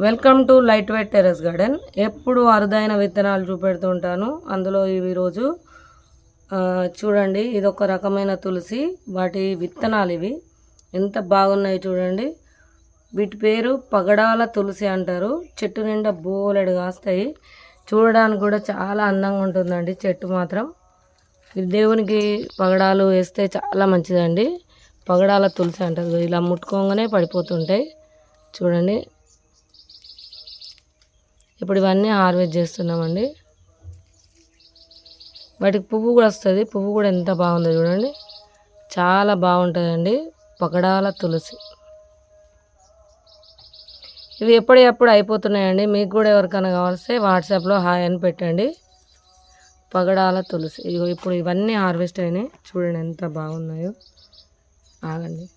Welcome to light weight terrace garden. ఎప్పుడు అరుదైన విత్తనాలు చూపెడుతుంటాను. అందులో ఇవి రోజు చూడండి, ఇదొక రకమైన తులసి. వాటి విత్తనాలు ఇవి ఎంత బాగున్నాయి చూడండి. వీటి పేరు పగడాల తులసి అంటారు. చెట్టు నిండా బోలెడు కాస్తాయి. చూడడానికి కూడా చాలా అందంగా ఉంటుందండి చెట్టు మాత్రం. ఇది దేవునికి పగడాలు వేస్తే చాలా మంచిదండి. పగడాల తులసి అంటారు. ఇలా ముట్టుకోగానే పడిపోతుంటాయి చూడండి. ఇప్పుడు ఇవన్నీ హార్వెస్ట్ చేస్తున్నామండి. వాటికి పువ్వు కూడా వస్తుంది. పువ్వు కూడా ఎంత బాగుందో చూడండి, చాలా బాగుంటుందండి పగడాల తులసి. ఇవి ఎప్పుడప్పుడు అయిపోతున్నాయండి. మీకు కూడా ఎవరికైనా కావాల్స్తే వాట్సాప్లో హాయ్ అని పెట్టండి. పగడాల తులసి. ఇప్పుడు ఇవన్నీ హార్వెస్ట్ అయినాయి చూడండి, ఎంత బాగున్నాయో. ఆగండి.